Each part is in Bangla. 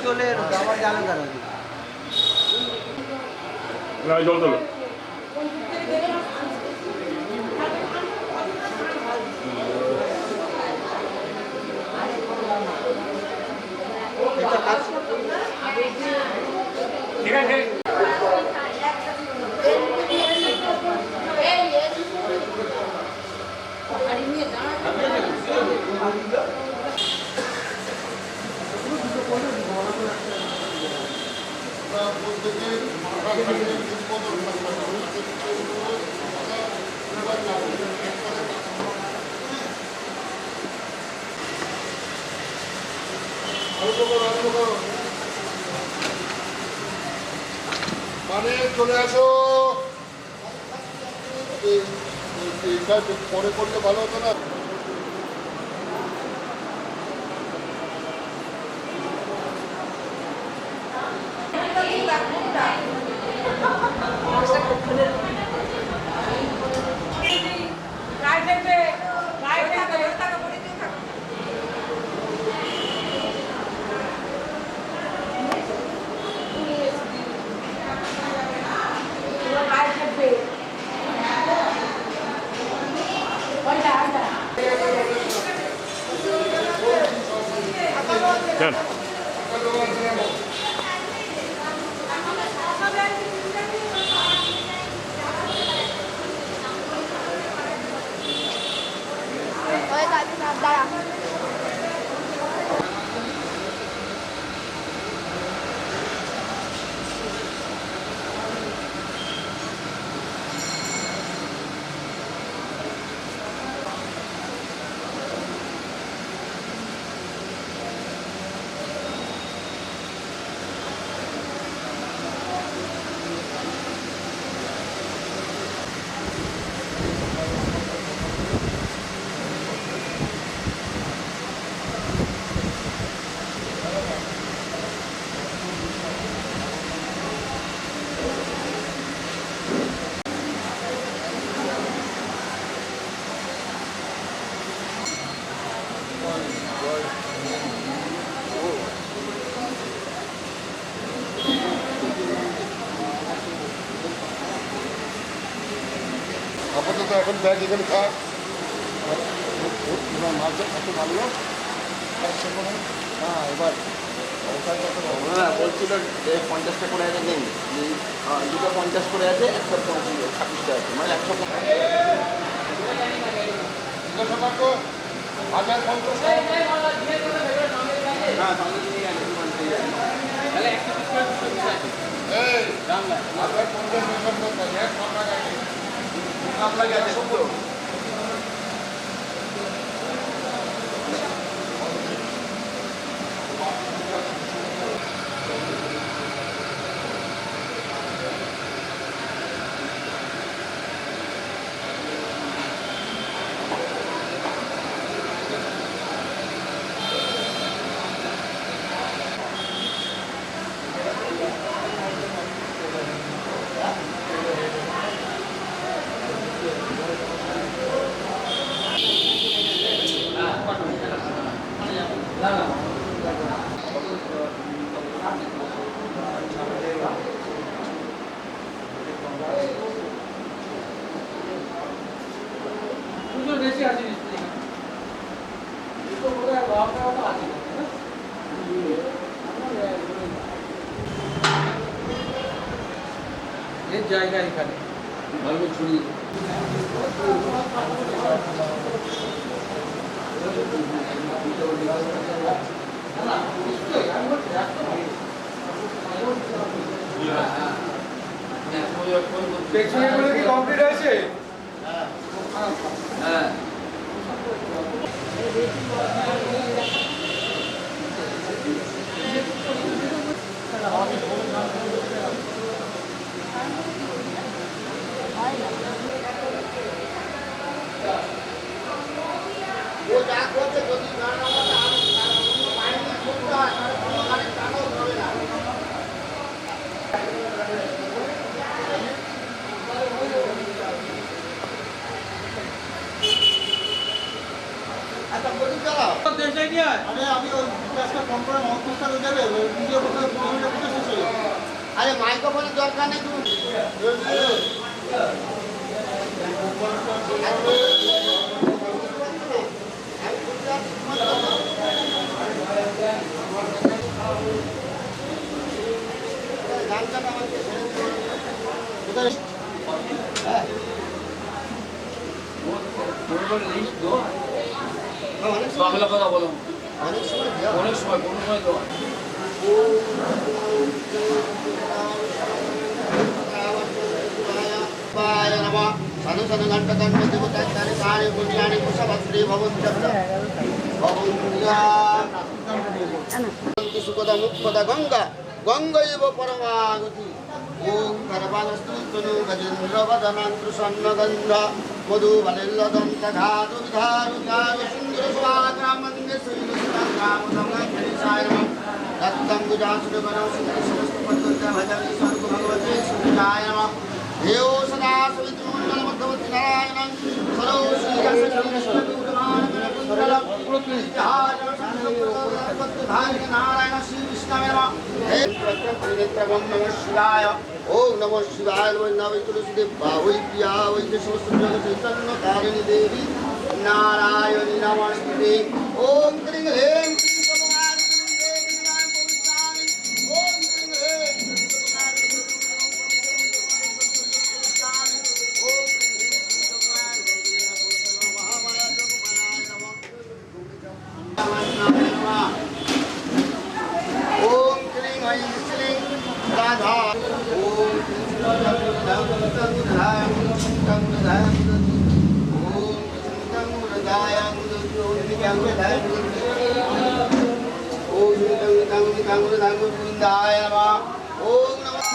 চলে আবার জানো কেন জল তোলো ঠিক আছে মানে চলে আসো পরে করলে ভালো হতো না। Done. আপাতত এখন ব্যাগ এখানে থাক মাঝে কত ভালো হ্যাঁ এবার বলছিল 50টা করে আছে নেই দুটো 50 করে আছে একটা 26টা আছে মানে 150 বেশি আছে এর জায়গা এখানে ভালো ছুরি পেছনেগুলো কি কমপ্লিট হয়েছে? হ্যাঁ ও যা করছে যদি না বাইরে করতে হয় তাহলে কোনো গাড়ি টানাও হবে না। একটা প্রদীপ জ্বালাও। আরে আমি ওই গ্যাসটা কম করে মহৎটা দেবে ভিডিও করতে 15 মিনিটের মধ্যে শেষ হয়ে যাবে। আরে মাইক্রোফোনের দরকার নেই তুমি। গানটা আমাকে ছেড়ে দিতে হ্যাঁ অনেক সময় বাংলা কথা বলো অনেক সময় দেওয়া অনেক সময় কোনো সময় তো সাধু সাধু ঘণ্ট কণ্ঠ দেবতাচারে কারে পুণ্যানি কুশভদ্রে ভবন্তি সুখদা মুখদা গঙ্গা গঙ্গৈব পরমাগতি ওম করবানস্তু তনু গজেন্দ্র বদনান্ত্র স্বর্ণগন্ধ মধুবলিল্লদন্ত ঘাতু বিধারু চারু সুন্দর স্বাগ্রামন্দির শৈলসুতাগ্রামসায় নমঃ দত্তং গুজাসুরগণো সিদ্ধ ভজমি স্বর্গ ভগবতে সুজায় নমঃ দেও সদা সবিতুমণ্ডল মধ্যবর্তী নারায়ণং সরৌ নারায়ণ শ্রী কৃষ্ণায় নমঃ হে প্রত্যক্ষনেত্রগম নমঃ শিবায় ওম নমঃ শিবায় নমঃ তুলসীদেব বাহৈ প্রিয়া ওই যে সমস্ত চৈতন্য তারিণী দেবী নারায়ণী নমস্তে ওম ক্রিং হেম ओम क्लीं ऐं श्रीं राधा ओम गोविंदाय नमः ओम नमः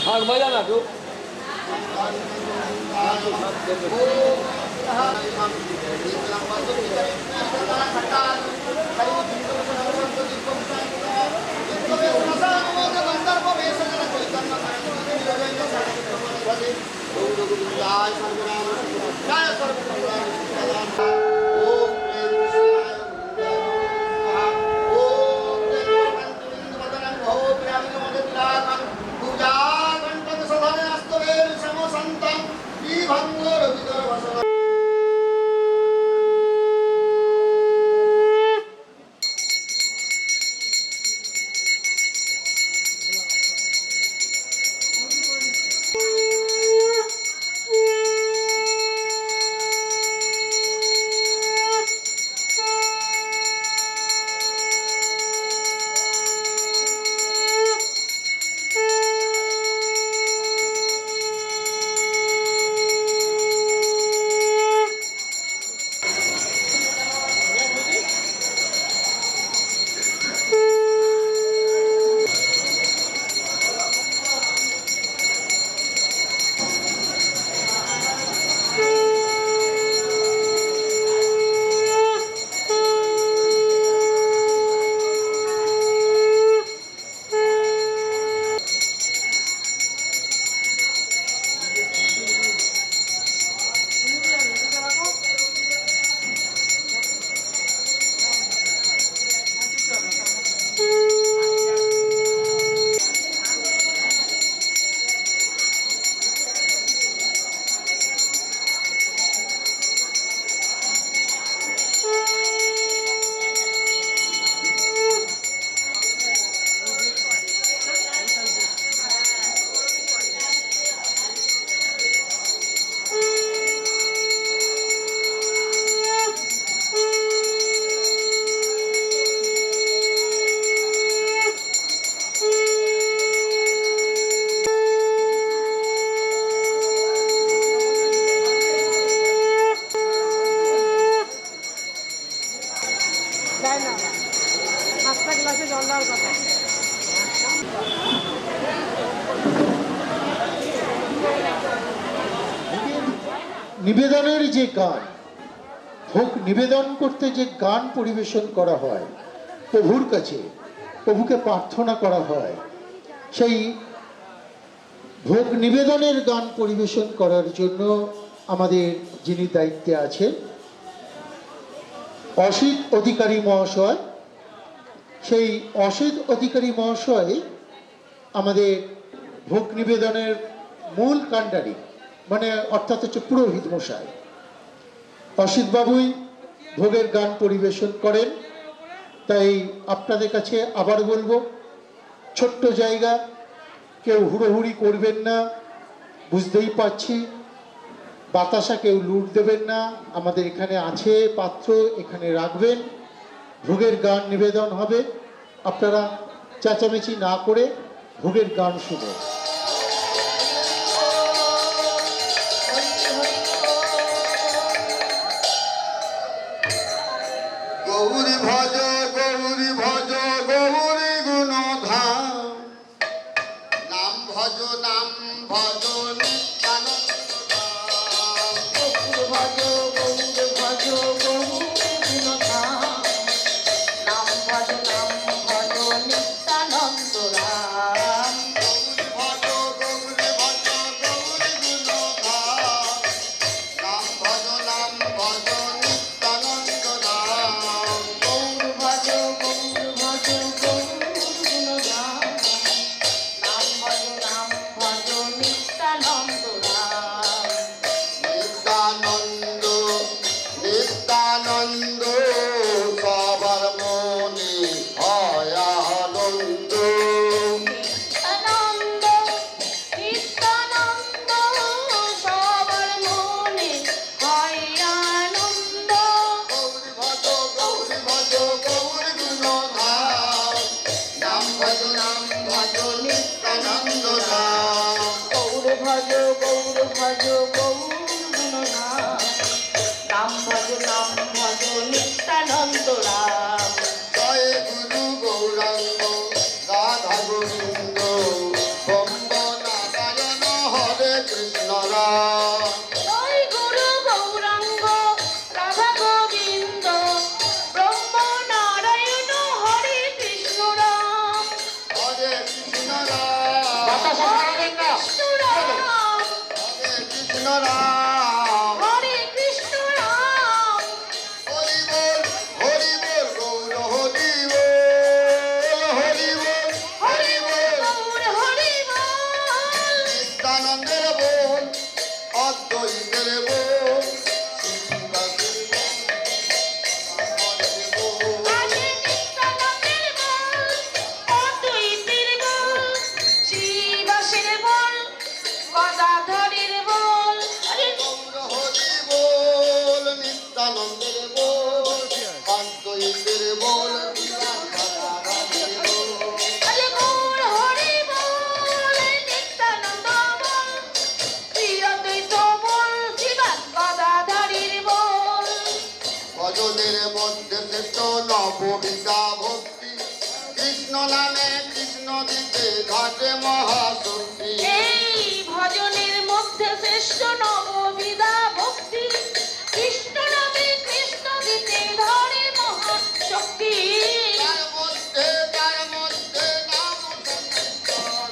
ঢাক বাজা না কেউ নিবেদনের যে গান, ভোগ নিবেদন করতে যে গান পরিবেশন করা হয় প্রভুর কাছে, প্রভুকে প্রার্থনা করা হয়, সেই ভোগ নিবেদনের গান পরিবেশন করার জন্য আমাদের যিনি দায়িত্বে আছেন অসিত অধিকারী মহাশয়, সেই অসিত অধিকারী মহাশয় আমাদের ভোগ নিবেদনের মূল কাণ্ডারি, মানে অর্থাৎ হচ্ছে পুরোহিত মশাই। অসিত বাবুই ভোগের গান পরিবেশন করেন। তাই আপনাদের কাছে আবার বলবো, ছোট্ট জায়গা, কেউ হুড়োহুড়ি করবেন না, বুঝতেই পারছি। বাতাসা কেউ লুট দেবেন না, আমাদের এখানে আছে পাত্র, এখানে রাখবেন, ভোগের গান নিবেদন হবে। আপনারা চেঁচামেচি না করে ভোগের গান শুনুন। গৌরী ভজ গৌরী ভজ গৌরী গুণধাম, নাম ভজ নিত্যানন্দ ধাম। গৌর ভজ গৌর গুণধাম, নাম ভজ নিত্যানন্দ রাম। গৌরী ভজ গৌরী গুণধাম, নাম ভজ নিত্যানন্দ ধাম। গৌর ভজ গৌর গুণধাম, নাম ভজ নিত্যানন্দ রাম। নিত্যানন্দ নিত্যানন্দ সবার মনে হয় আনন্দ। নিত্যানন্দ নিত্যানন্দ সবার মনে হয় আনন্দ। গৌরী ভজ গৌরী গুণধাম, নাম ভজ নিত্যানন্দ ধাম। গৌর ভজ গৌর গুণধাম, নাম ভজ নিত্যানন্দ রাম। জয় গুরু গৌরাঙ্গ রাধা গোবিন্দ, ব্রহ্ম নারায়ণ হরে কৃষ্ণ রাম। জয় গুরু গৌরাঙ্গ রাধা গোবিন্দ, ব্রহ্ম নারায়ণ হরে কৃষ্ণ রাম। হরে কৃষ্ণ রাম, হরে কৃষ্ণ রাম, হরে কৃষ্ণ রাম। হরে কৃষ্ণ রাম। হরি বল গৌর হরি বল, হরি বল হরি বল গৌর হরি বল। নিত্যানন্দের বল, অদ্বৈতের বল, আজে নিত্যানন্দের বল, অদ্বৈতের বল, শ্রীবাসের বল, গদাধরের বল। আরে গৌর হরি বল, নিত্যানন্দের বল, অদ্বৈতের বল, বিরাট বল। আরে গৌর হরি বল, নিত্যানন্দ বল, শ্রী অদ্বৈত বল, শ্রীবাস গদাধরের বল। ভজনের মধ্যে শ্রেষ্ঠ নববিধা ভক্তি, কৃষ্ণ নামে কৃষ্ণ দিতে ঘটে মহাশক্তি। এই ভজনের মধ্যে শ্রেষ্ঠ নববিধা ভক্তি, কৃষ্ণ নামে কৃষ্ণ দিতে ধরে মহাশক্তি। তার মধ্যে নাম সংকীর্তন,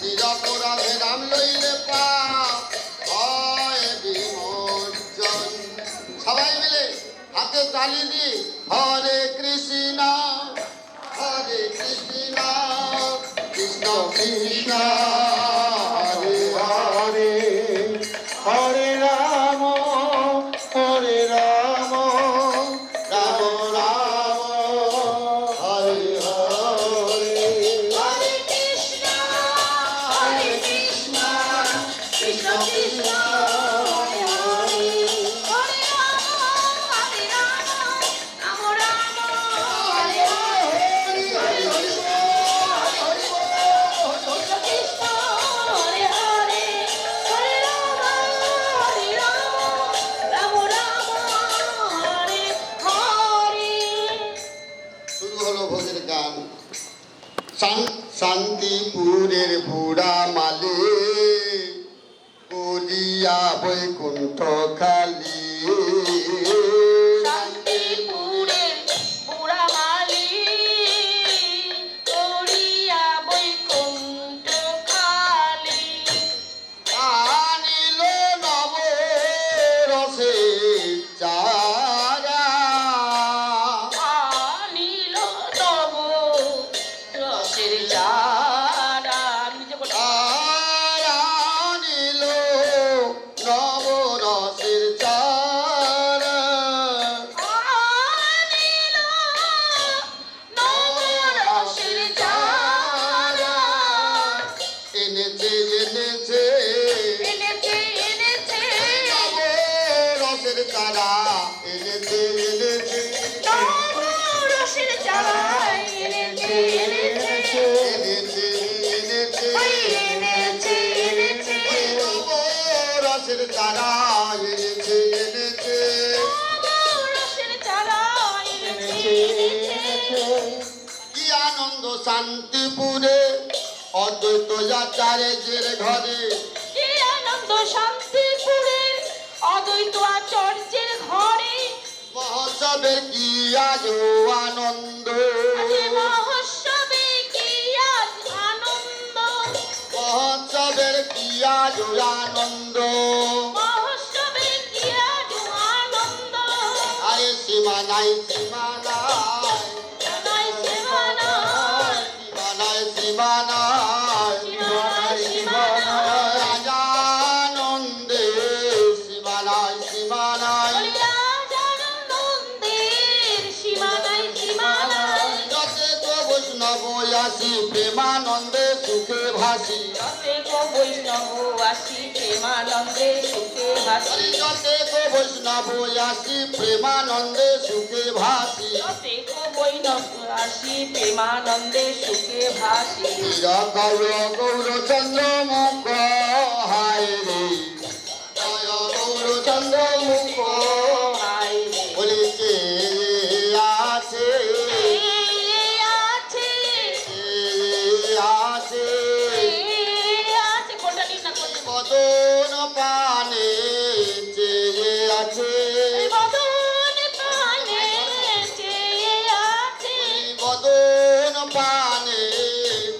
নিরপরাধে নাম লইলে পাপ হয় বিমোচন। সবাই মিলে হাতে তালি দিয়ে হরে কৃষ্ণ কৃষ্ণ কৃষ্ণ হরে হরে, হরে রাম রাম রাম হরে হরে। হরে কৃষ্ণ কৃষ্ণ কৃষ্ণ হরে হরে। হরে রাম রাম রাম হরে হরে। হরে কৃষ্ণ কৃষ্ণ হরে হরে। হরে রাম রাম রাম হরে হরে। শুরু হলো ভোজের গান। শান্তিপুরের বুড়া মালে কলি করিয়া বৈকুণ্ঠ খালি শান্তিপুরে বুড়ামালি করিয়া বৈকুণ্ঠ খালি আনিল নব রসে চারা আনিল তব রসের চারা নিজে বলে আনিল নব রসের চারা আনিল নব রসের চারা এনেছে এনেছে এনেছে এনেছে নব রসের চারা এনেছে এনেছে নব রসের চারা এনেছে এনেছে এনেছে এনেছে ওই এনেছে এনেছে নব রসের চারা এনেছে এনেছে রসের চারা এনেছে এনেছে কি আনন্দ শান্তিপুরে অদ্বৈত আচার্যের ঘরে কি আনন্দ শান্তিপুরে অদ্বৈত আচার্যের ঘরে মহোৎসবের কি আজ আনন্দ আজে মহোৎসবে কি আজ আনন্দ মহোৎসবের কি আজ আনন্দ মহোৎসবে কি আজ আনন্দ আরে সীমা নাই সীমা নাই নাই সেবা নাই সীমা নাই সীমা নাই সীমা নাই সীমা নাই রাজানন্দে সীমা নাই সীমা নাই বলিয়া জানানন্দের সীমা নাই সীমা নাই যতে তো বৈষ্ণব আসি প্রেমানন্দে সুখে ভাসি যতে গো বৈষ্ণব আসি প্রেমানন্দে সুখে ভাসি যতে তো বৈষ্ণব আসি প্রেমানন্দে সুখে ভাসি যতে গো বৈষ্ণব আসি প্রেমানন্দে সুখে ভাসি নিরকল গৌরচন্দ্র মুখ হায় রে জয় গৌরচন্দ্র মুখ হায় বলিতে আছে আছে আছে আছে কোনটা নিন না কোনটা বদন পানে চেয়ে আছে বদন পানে চেয়ে আছে বদন পানে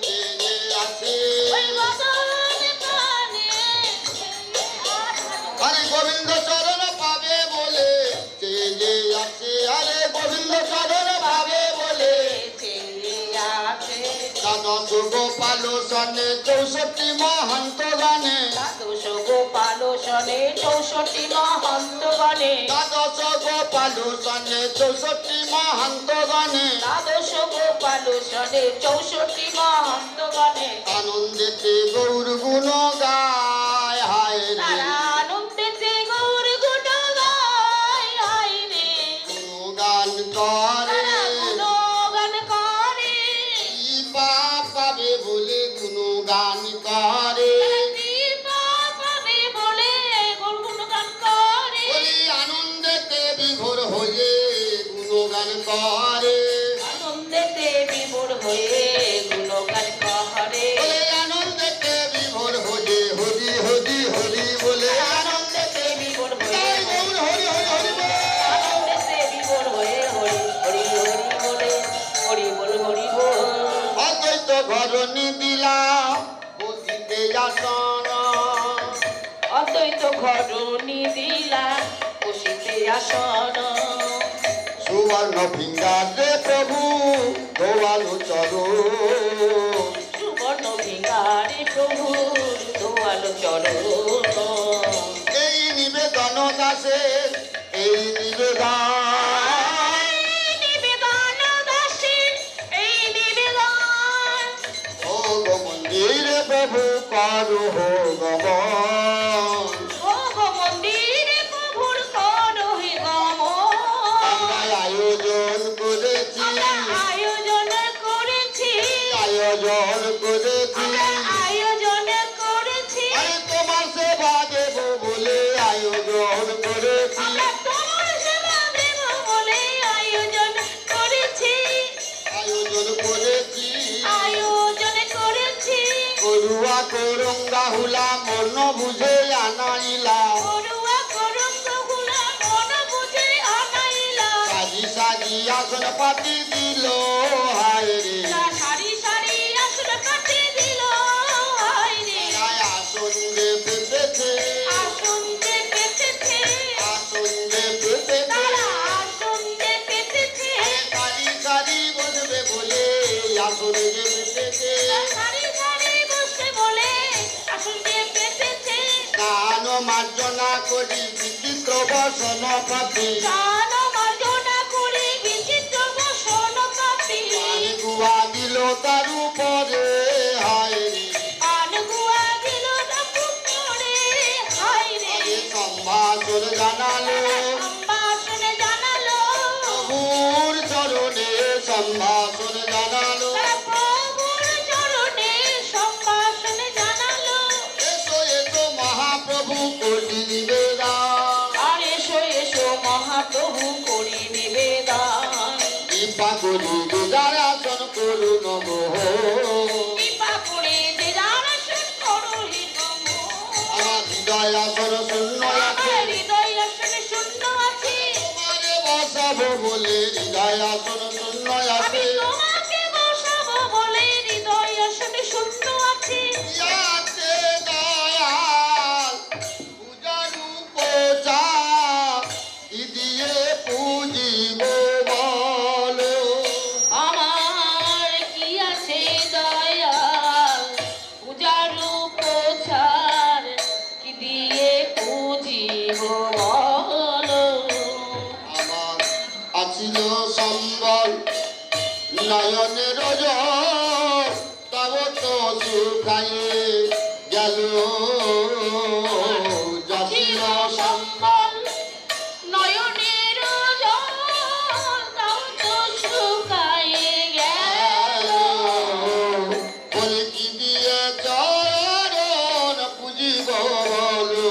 চেয়ে আছে ওই বদন পানে আরে গোবিন্দ চরণ পাবে বলে চেয়ে আছে আরে গোবিন্দ চরণ পাবে বলে চেয়ে আছে দ্বাদশ গোপাল সনে 64 মহন্ত গানে দ্বাদশ গোপাল সনে 64 মহন্ত গণে দ্বাদশ গোপাল সনে 64 মহন্ত গানে দ্বাদশ গোপাল সনে 64 মহন্ত গণে আনন্দেতে গৌর গুণ গায় হায় রে তারা আনন্দেতে গৌর গুণ গায় হায় রে গুণ গান করে তারা গুণগান করে কি পাপ পাবে বলে গুণ গান করে কৃপা পাবে বলে গুণগান করে বলি আনন্দেতে বিভোর হয়ে গুণ গান করে আনন্দেতে বিভোর হয়ে গুণগান করে বলে আনন্দেতে বিভোর হয়ে হরি হরি হরি বলে আনন্দেতে বিভোর হয়ে জয় গৌর হরি হরি হরি বলে আনন্দেতে বিভোর হয়ে হরি হরি হরি বলে হরি বল হরি বল অদ্বৈত ঘরণী দিলা বসিতে আসন অদ্বৈত ঘরণী দিলা বসিতে আসন সুবর্ণ ভিঙ্গারে প্রভু দোয়ালো চরণ সুবর্ণ ভিঙ্গারে প্রভু দোয়াল চরণ এই নিবেদন দাসের এই নিবেদন নিবেদন দাসের এই নিবেদন ও গো মন্দিরে প্রভু করো হো গমন ভোগ মন্দিরে প্রভুর করহি গমন আমরা আয়োজন করেছি আমরা আয়োজন করেছি আয়োজন করেছি আমরা আয়োজন করেছি আরে তোমার সেবা যে আনাইলা পড়ুয়া করঙ্গগুলা মন বুঝে আনাইলা সাজি সাজি আসন পাতি দিল হায় রে সারি সারি আসন কাটে দিল হায় রে তাই আসন যে পেতেছে আসন যে পেতেছে আসন যে পেতেছে তারা আসন যে পেতেছে সারি সারি বসবে বলে আসন যে পেতেছে সারি সারি বসে বলে আসন যে পেতেছে গান মার্জনা করি বিচিত্র বসন পাতি গান মার্জনা করি বিচিত্র বসন কাপি পানি গুয়া দিল তার উপরে হায় রে পান গুয়া দিল ডাকু করে হায় রে সম্ভাষণ জানালো সম্ভাষণে জানালো প্রভুর চরণে সম্ভাষণ জানালো তারা প্রভুর চরণে সম্ভাষণে জানালো এসো এসো মহাপ্রভু কোটি নিবেদন আর এসো এসো মহাপ্রভু করি নিবেদন কৃপা করি দিদারাসন করু নমঃ কৃপা করে যে যারা শুন করো হে নমো আমার হৃদয় আসন শূন্য আছে আমার হৃদয় আসনে শূন্য আছে তোমারে বসাবো বলে হৃদয় আসন শূন্য আমি আছে তোমাকে বসাবো বলে হৃদয় আসনে শূন্য আছে ইয়াতে দয়াল পূজার উপচা দিয়ে পুজিব বলো আমার কি আছে দয়াল পূজার উপচার কি দিয়ে পুজিব বলো আমার আছিল সম্বল নয়নের জল তব তো শুকায়ে গেল ছিল যছিল সম্বল নয়নের জল তাও তো শুকায়ে গেল বলে কি দিয়ে চরণ পুজিব বলো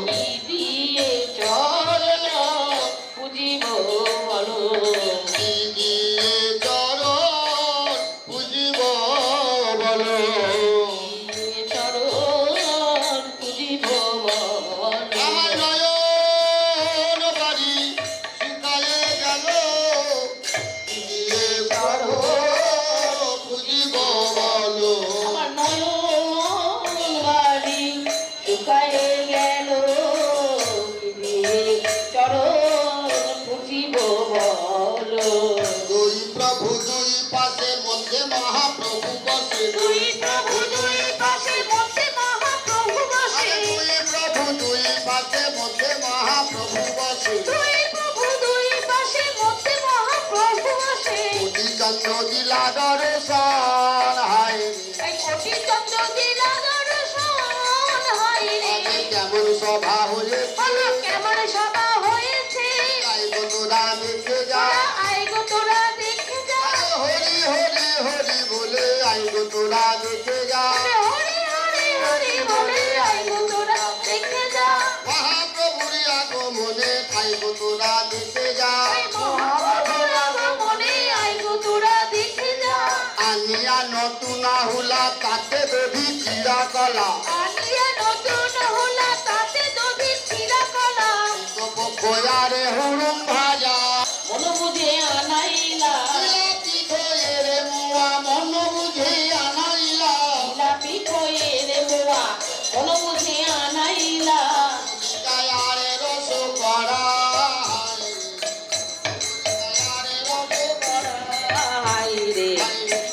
কি দিয়ে চরণ পুজিব বলো কি দিয়ে চরণ পুজিব বলো চরণ পুজিব বলো আমার নয়ন বাড়ি শুকায়ে গেল দিয়ে চরণ পুজিব বলো আমার নয়ন বাড়ি শুকায়ে গেল কি দিয়ে চরণ পুজিব বলো দুই প্রভু দুই পাশে মধ্যে মহাপ্রভু বসে দুই প্রভু দুই পাশে মধ্যে মহাপ্রভু বসে দুই প্রভু দুই পাশে মধ্যে মহাপ্রভু বসে দুই প্রভু দুই পাশে মধ্যে মহাপ্রভু বসে কোটি চন্দ্র দিলা দর্শন হায় এই কোটি চন্দ্র দিলা দর্শন হয় রে আগে কেমন সভা হয়েছে বলো কেমন সভা হয়েছে তাই তো তোরা দেখে যা আয় গো তোরা দেখে যা হরি হরি হরি বলে আই গো তোরা দেখে যা হরি হরি হরি বলে আয় গো তোরা দেখে যা মহাপ্রভুর আগমনে আই গো তোরা দেখে যা মহাপ্রভুর আগমনে আয় গো তোরা দেখে যা আনিয়া নতুন হুলা তাতে দধি চিরা কলা আনিয়া নতুন হলা তাতে দধি চিরা কলা গোয়ারে হুড়ুম ভাজা মন বুঝে আনাইলা বিলাতি খয়েরে মুয়া মন বুঝে আনাইলা জিলাপি খয়ের মোয়া মন বুঝে আনাইলা দয়ারে রস করা দয়ারে রস হাই রে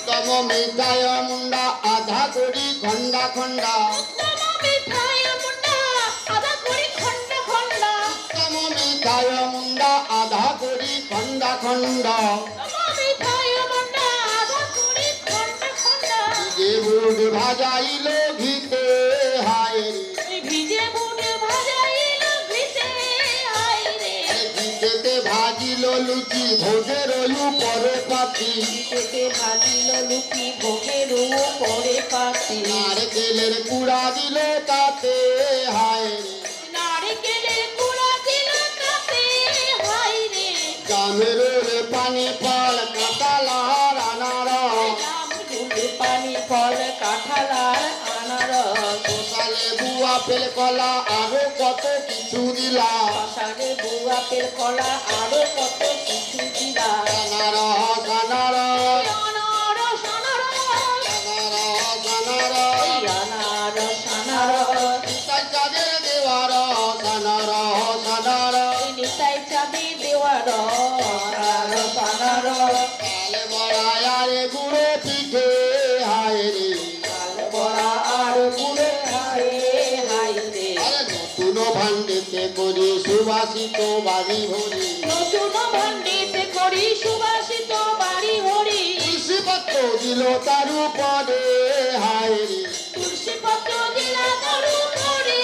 তম মিঠায় মুন্ডা আধা করি খন্ডা খন্ডা উত্তম মিঠাই মুন্ডা আদা করি খন্ড খন্ড তম মিঠায় মুন্ডা আধা করি খন্ডা খন্ডা উত্তম মিঠাই মুন্ডা আদা করি খন্ড খন্ড যে বুড় ভাজাইল ঘিতে হায় রে ভিজে বুট ভাজাইল ভিজে হাই রে ঘিতেতে ভাজিল লুচি ভোগের উপরে পাতি পেটে ভাজিল লুচি ভোগের উপরে পাতি নারকেলের কুড়া দিল তাতে হায় রে নারকেলের কুড়া দিল তাতে হাই রে জামের পানি ফল কাঁটালার আনারস জাম ঝুলে পানি ফল কাঁঠালার আনারস সালে বুয়া আপেল কলা আরো কত কিছু দিলাম শ্মশানে বউ আপেল কলা আরো কত কিছু দিলাম। আনারস আনারস আনারস আনারস আনারস এই আনারস আনারস নিতাই চাঁদের দেওয়া রস আনারস আনারস এই নিতাই চাঁদে দেওয়া রস আনারস আনারস তালে বড়া আরে গুঁড়ো পিঠে হায় রে লাল বড়া আর গুড়ে হায় হায় রে। আরে নতুন ভান্ডেতে করি সুবাসিত বাড়ি ভরি নতুন ভান্ডিতে করি সুবাসিত বাড়ি হরি তুলসী পত্র দিল তার উপরে হায় রে তুলসী পত্র দিলা গরু করে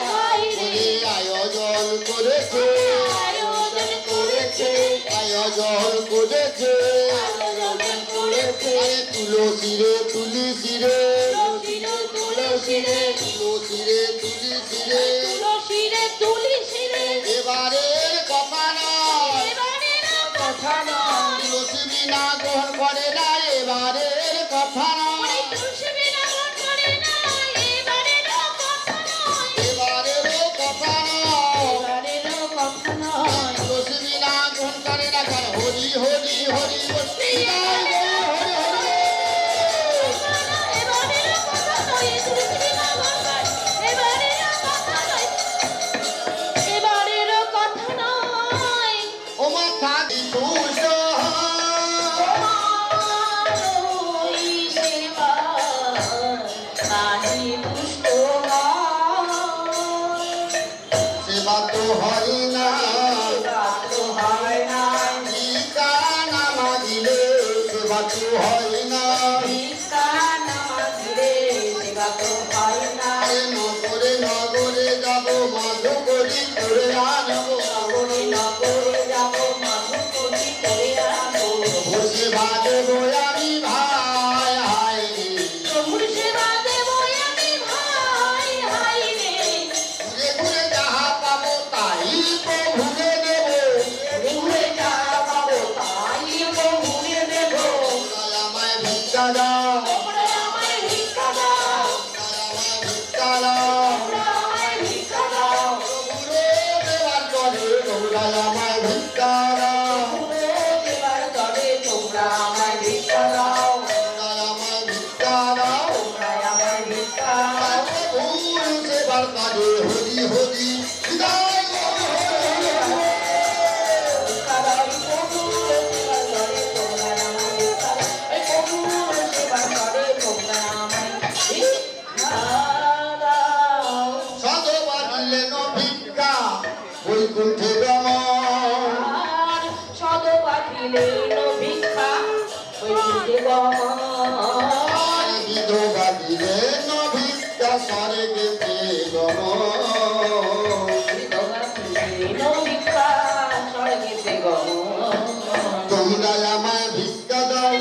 হায় রে। ওরে আয়োজন করেছে আয়োজন করেছে আয়োজন করেছে আয়োজন করেছে আরে তুলসী রে তুলসী রে তুলসী রে তুলসী রে তুলসী রে তুলসী রে তুলসী রে এবারে কথা নয় এবারের কথা নয় তুলসী বিনা গ্রহণ করে না এবারের কথা নয় তুলসী বিনা গ্রহণ করে না এবারের কথা নয় এবারেরও কথা নয় এবারের কথা নয় তুলসী বিনা গ্রহণ করে না কারণ হরি হরি হরি বল নিতাই গৌর হরি হরি এবারের কথা নয় তুলসী বিনা গ্রহণ করে এবারের কথা নয় এবারের কথা নয় ও মাথা দিবুষ ওই সেবা কাজী পুষ্ট সেবা তো হয় না হয় না টিকা নামা দিলে সেবা তো হয় না ভিক্ষা নামাজ রে সেবা তো হয় না আরে নগরে নগরে যাবো মাধুকরি করে আনবো নগরে নগরে যাব মাধুকরি করে আনবো বসে বাজবো আমি ভাই হায় রে প্রভুর সেবা দেব আমি ভাই হাই রে ঘুরে ঘুরে যাহা পাবো তাই প্রভুকে দেবো ঘুরে যা পাবো তাই প্রভুরে দেব তোমরা আমায় ভিক্ষা দাও তোমরা আমায় ভিক্ষা দাও আমায় ভিক্ষা দাও তোমরা আমায় ভিক্ষা দাও প্রভুরে দেওয়ার পরে তোমরা আমায় ভিক্ষা দাও প্রভুরে দেবার তরে তোমরা আমায় ভিক্ষা দাও তোমরা আমায় ভিক্ষা দাও তোমরা আমায় ভিক্ষা দাও প্রভুর সেবার কাজে হরি হরি বিদায় গৌর হরি হরি সদবা দিলেন ভিক্ষা বৈকুণ্ঠে গমন আর বিধবা দিলেন ভিক্ষা স্বর্গেতে গমন তোমরা আমায় ভিক্ষা দাও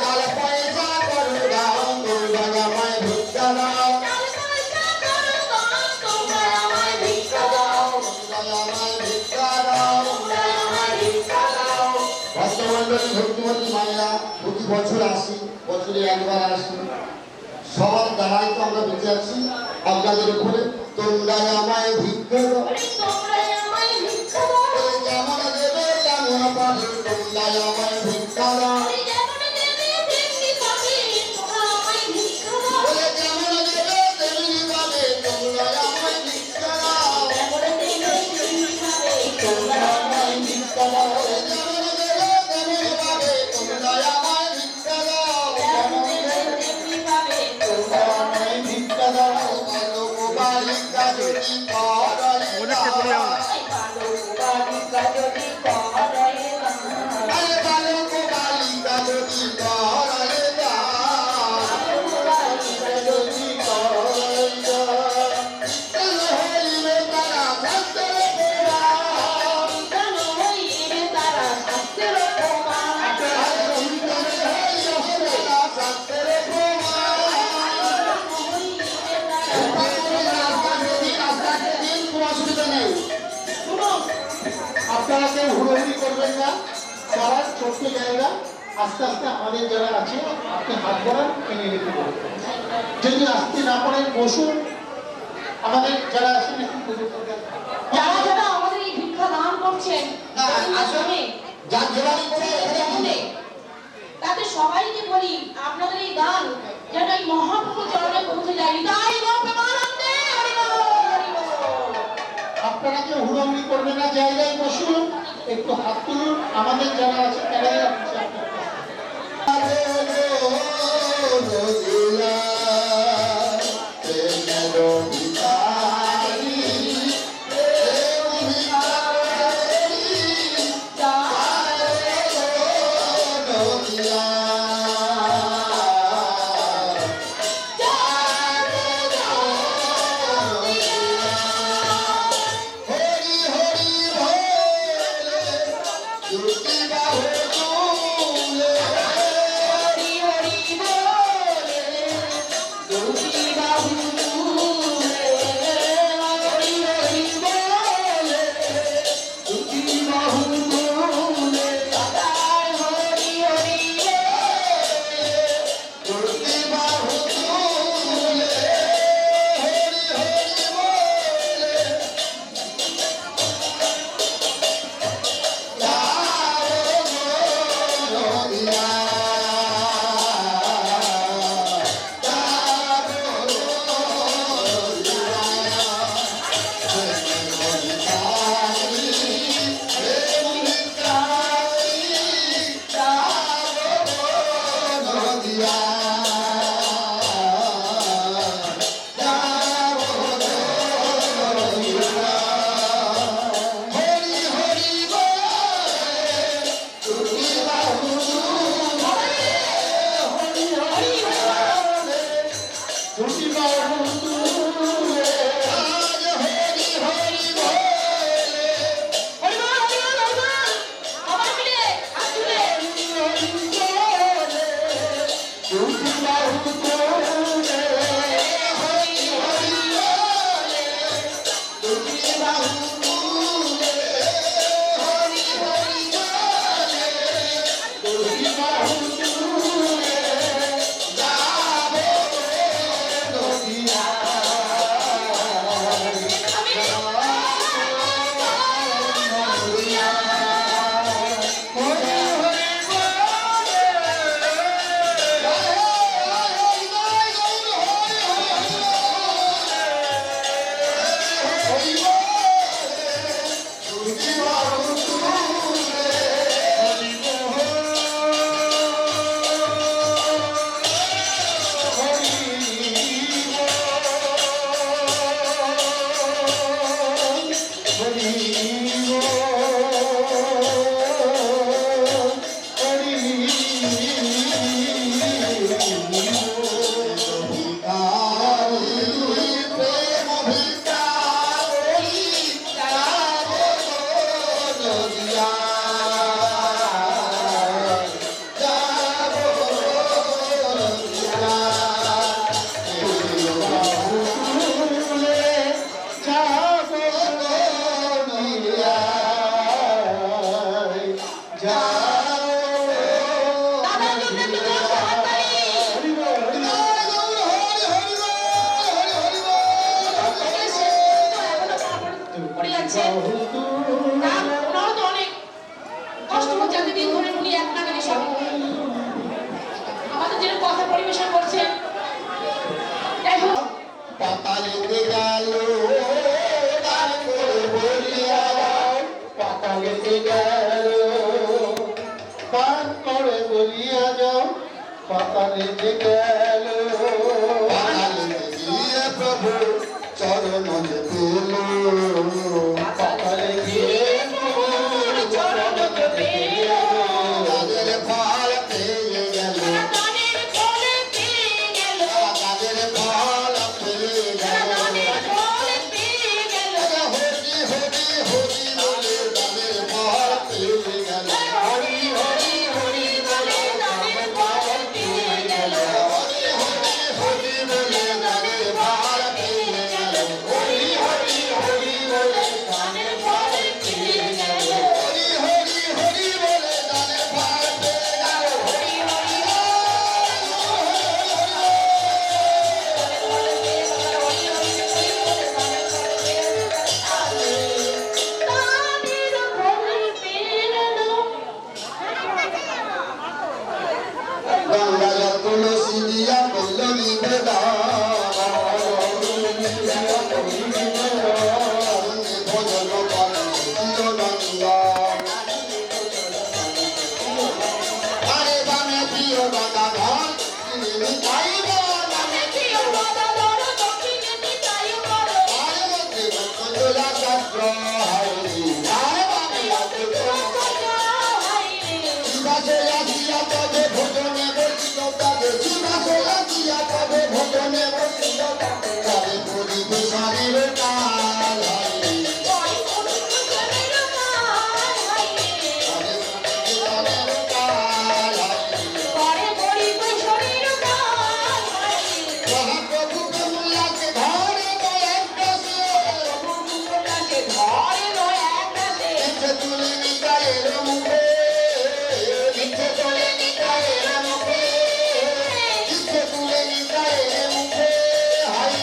চাল পয়সা করো দাও তোমরা আমায় ভিক্ষা দাও তোমরা আমায় ভিক্ষা দাও ভক্তমন্ডলী ভক্তিমতী মায়েরা প্রতি বছর আসি বছরে একবার আসি সবার দ্বারাই তো আমরা বেঁচে আছি আপনাদের উপরে তোমরা আমায় ভিক্ষা দাও যেমন দেবে তেমন পাবে তোমরা আমায় ভিক্ষা দাও বলে যেমন দেবে তেমনি পাবে তোমরা আমায় ভিক্ষা দাও বলে যেমন দেবে তেমনি পাবে তোমরা আমায় ভিক্ষা দাও আমায় ভিক্ষা দাও বালক বালিকা যদি করলে আরে বালক বালিকা যদি করলে হইবে তারা শাস্ত্রে আপনারা কেউ হুড়োহুড়ি করবেন না, সবার ছোট্ট জায়গা, আস্তে আস্তে আমাদের যারা আছে আপনি হাত বাড়ান, এনে রেখে দেবেন। যদি আসতে না পারেন বসুন, আমাদের যারা আছেন একটু পুজো করবেন। যারা যারা আমাদের এই ভিক্ষা দান করছেন না, আসলে যা যেভাবে করে এখানে দেখুনে, তাতে সবাইকে বলি আপনাদের এই দান যেন এই মহাপ্রভু চরণে পৌঁছে যায়। হৃদয় গোপমানন্দে হরি বল, হরি বল। আপনারা কেউ হুড়োহুড়ি করবেন না, জায়গায় বসুন, একটু হাত তুলুন। আমাদের যারা আছে তারাই আপনার পাতালে গেল প্রভু চরণ পেল পাতালে গিয়ে প্রভুর চরণ পেল। তাদের ফল পেয়ে গেল দানের ফল পেয়ে গেল, তাদের ফল পেয়ে গেল দানের ফল পেয়ে গেল। হরি হরি হরি বলে তাদের ফল পেয়ে গেল হরি হরি হরি বলে দানের ফল পেয়ে গেল। হরি হরি হরি বলে তাদের ফল পেয়ে গেল হরি হরি ভূষণের কাল হায় পরে মধুসূদনের কাল হায় ভূষণের কাল হায় পরে মধুসূদনের কাল হায় মহাপ্রভু কমলাকে ধরে দয়ার কাছে মধুসূদনকে ধরে দয়ার কাছে ইচ্ছে তুলে নিতাইয়ের মুখে ইচ্ছে তুলে নিতাইয়ের মুখে ইচ্ছে তুলে নিতাইয়ের মুখে হায়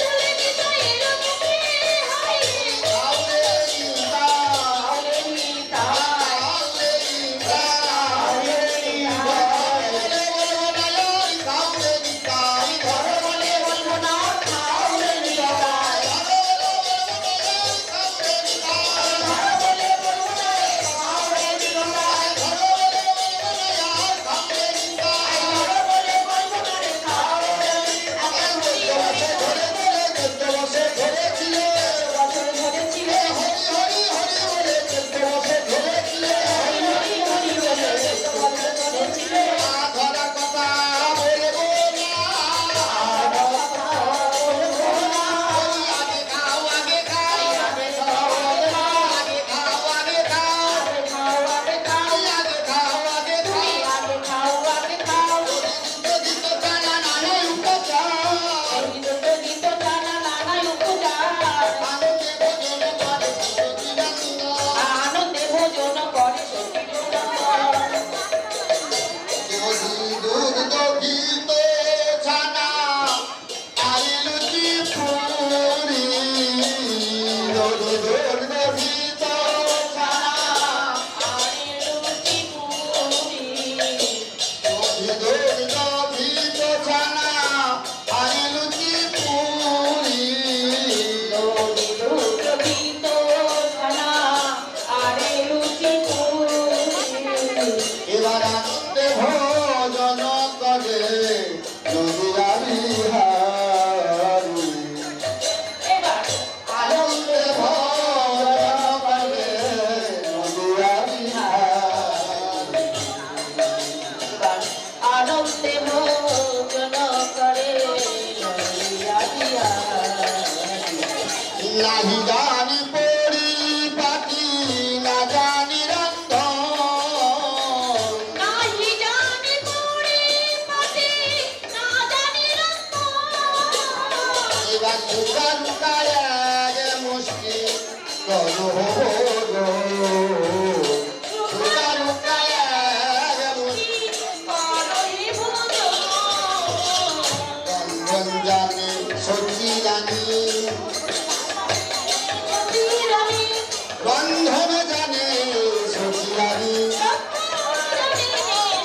তুলে নিতে এলো মুখে হায় আউরে নিতা আরে নিতা আউরে নিতা আউরে নিতা আউরে নিতা ঘরে বলে বলবো না আরে নিতা ঘরে বলে বলবো না আরে নিতা ঘরে বলে বলবো না রে বছর ধরেছিল হরি হরি বলে বছর ধরেছিল আনন্দে ভোজন করে এবার আনন্দে ভোজন করে নদিয়া বিহারী এবার আনন্দে ভোজন করে নদিয়া বিহারী আনন্দে ভোজন করে লইয়া বিহারী। নাহি জানি পড়ি পাটি না জানি রন্ধন নাহি জানি পড়ি পাটি, না জানি রন্ধন। এবার সুগা লুকায় মুশকি করো সুগা লুকায় মুশকি করই ভোজন। রন্ধন জানে সত্যি জানি সতীরানী, রন্ধন জানে সত্যি জানি সতীরানী,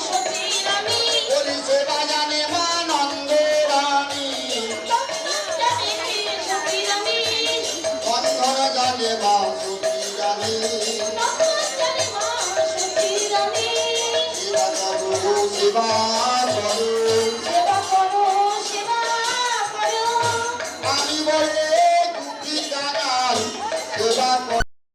সতীরানী, পরিষেবা জানে মা নন্দ রানী সতীরানী, সতীরানী, রন্ধন জানে মা সত্যি জানি সতীরানী, মা সতীরানী। শিবা করো শিবা করো সেবা করো, সেবা করো। আমি বলে দুঃখী জানাই সেবা